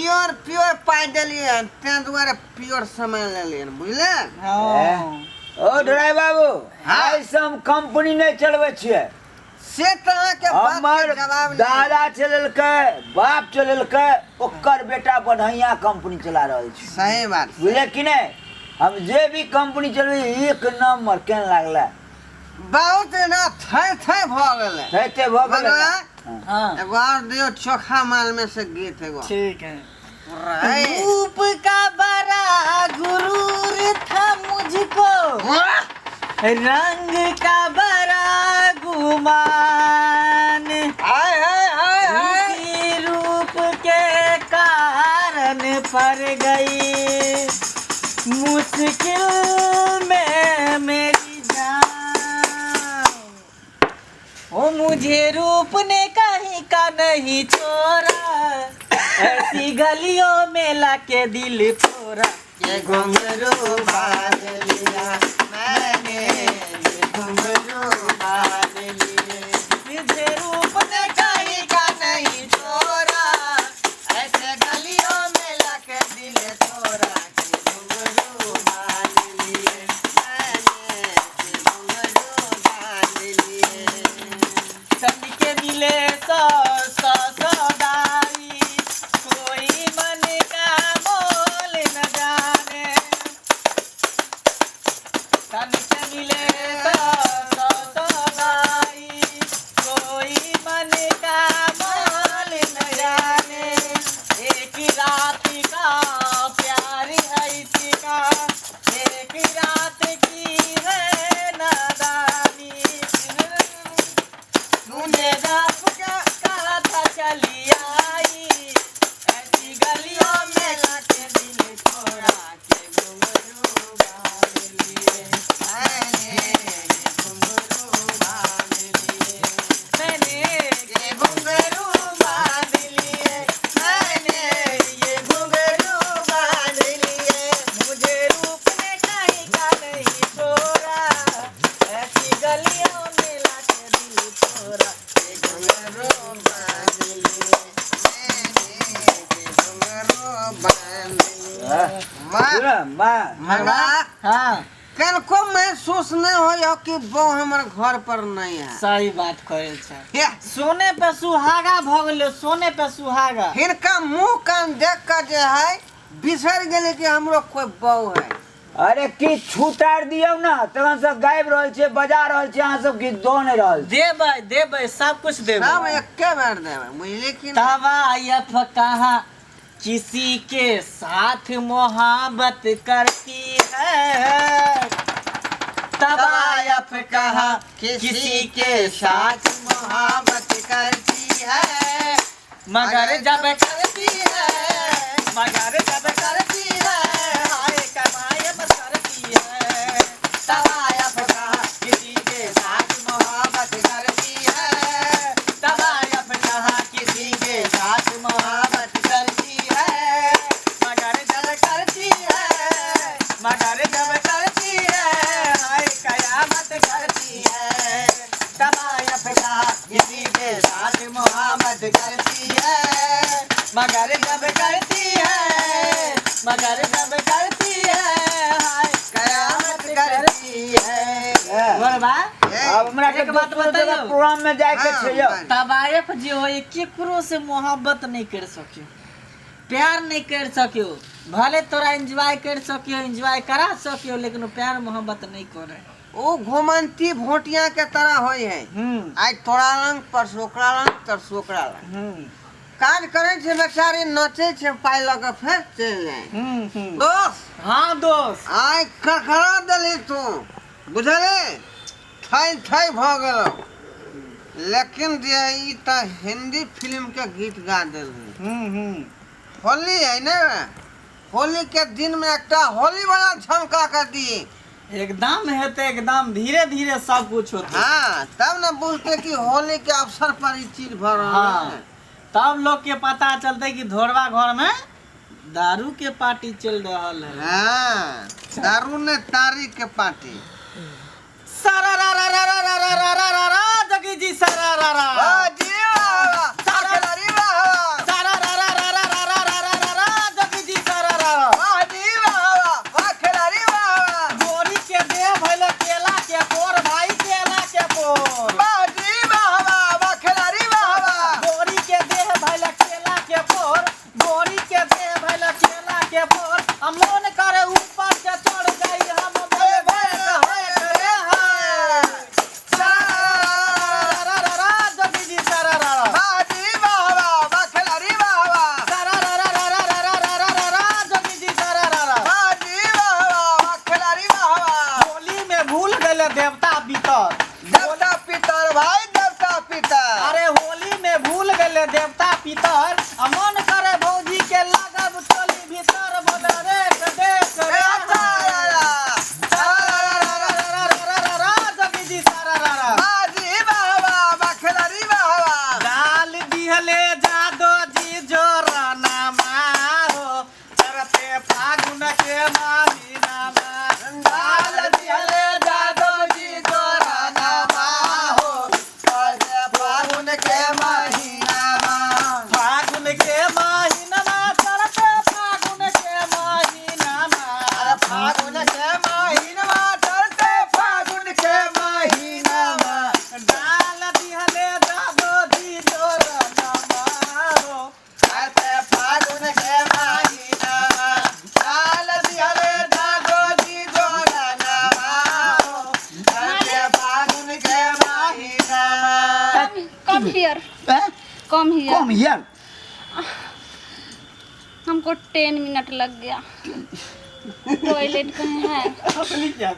Pure pure पाई दिलिए ते दुआरे pure सामान ले लिए बुझले। ओ ड्राइवर बाबू हाय सम कंपनी नहीं चलवे छिए से तरह के बात के जवाब दादा चललके बाप चललके ओकर बेटा बढ़िया कंपनी चला रहल छी। सही बात बुझले कि नहीं हम जे भी कंपनी चलवे एक नंबर केन लागला बहुत ना थे भ गेले थे भ गेले। हां एक बार दियो चोखा माल में से गीत एगो ठीक है। रूप का बड़ा गुरूर था मुझको रंग का बड़ा गुमान हाय हाय हाय हाय रूप के कारण पर गई मुश्किल में मेरी जान। ओ मुझे रूप ने कहीं का नहीं छोड़ा ऐसी गलियों में लाके दिल फोड़ा। ये घुंघरू बांध लिया मैंने ये घुंघरू बांध लिए मुझे रूप ने कहीं का नहीं छोड़ा ऐसे गलियों में लाके दिल तोड़ा ये घुंघरू बांध लिए मैंने ये घुंघरू बांध लिए तन के मिले सौ सौ सौदाई कोई मन का मोल न जाने। तन के मिले सौ सौ सौदाई कोई मन का मोल न जाने। एक रात का प्यार है इसका एक रात की है नादानी। तूने रात का कहा था चली आई ऐसी गलियों में लाके दिल छोड़ा के घुंघरू बांध लिए मैंने ये घुंघरू बांध लिए मैंने ये घुंघरू बांध लिए मैंने ये घुंघरू बांध लिए मुझे रूप ने कहीं का नहीं छोड़ा ऐसी गलियों में लाके दिल छोड़ा। ये घुंघरू बांध लिए मैंने ये घुंघरू बांध लिए वाह मंगला हाँ कनको महसूस नहीं हो कि वो हमारे घर पर नहीं है। सही बात करे छे। ये सोने पे सुहागा भ गेले सोने पे सुहागा। इनका मुंह कान देख कर जो है बिसर गेले कि हमरो कोई बहू है। अरे की छूटार दियो ना तखन से गायब रहल छे बजा रहल छे अहाँ सब की दो नहीं रहल देबै सब कुछ देबै सब एके बार देवे बुझले कि तवायफ कहा किसी के साथ मोहब्बत करती है। तवायफ कहा किसी के साथ मोहब्बत करती है मगर जब करती है मगर जब करती है हाय कमायब करती है। तवायफ कहा किसी के साथ मोहब्बत करती है तवायफ कहा किसी के साथ मोहब्बत करती है मगर जब करती है मगर जब करती है हाय कयामत करती है तवायफ कहा किसी के साथ मोहब्बत करती है मगर जब करती है मगर जब करती है हाय कयामत करती है। बरबा अब हमरा के एक बात बताइयो प्रोग्राम में जाए के छे यो तवायफ जो है केकरो से मोहब्बत नहीं कर सकियो प्यार नहीं कर सकियो भले तोरा एंजॉय कर सकियो एंजॉय करा सकियो लेकिन प्यार मोहब्बत नहीं करे। वो घुमंती भोटिया के तरह होई है आज तोरा रंग परसों ओकरा रंग तरसों ओकरा रंग काज करे छे बेचारी नचे छे पाई लगे फिर चल जाए दोस्त हाँ दोस्त आय खखरा दली तू बुझले थाई थाई भ गेलो लेकिन जे ई त हिंदी फिल्म के गीत गा देल होली है ना होली के दिन में एक होली वाला झमका कर दी एकदम हेते एकदम धीरे धीरे सब कुछ होते। हाँ तब न बोलते कि होली के अवसर पर ये चीज भर रहा हाँ, है तब लोग के पता चलते कि धोरबा घर में दारू के पार्टी चल रहा है। हाँ दारू ने तारी के पार्टी सारा रा रा रा रा रा रा रा रा रा रा जगी जी सारा रा रा वाह जी वाह सारा रा रा सारा रा रा रा रा रा रा रा रा रा पितर। देवता पितर भाई, देवता पितर। अरे होली में भूल गए देवता पितर, मन करे भौजी के लागब टोली भीतर, बोले रे प्रदेश रे जोगी जी सारा रा बाजी बाबा बखलरी बाबा। डाल दिहले जादो जी जोराना हो, चरते फागुन के महीना में। डाल दिहले जादो जी जोराना हो, चरते फागुन के महीना में। फागुन के महीना में, चरते फागुन के महीना में। फागुन के महीना में, चरते फागुन के महीना में। डाल दिहले जादो जी जोराना हो, चरते फागुन के महीना में। डाल दिहले जादो जी जोराना हो, चरते फागुन के महीना में। Come here, come here. Come here. हमको 10 मिनट लग गया, टॉयलेट कहीं है? अपनी क्या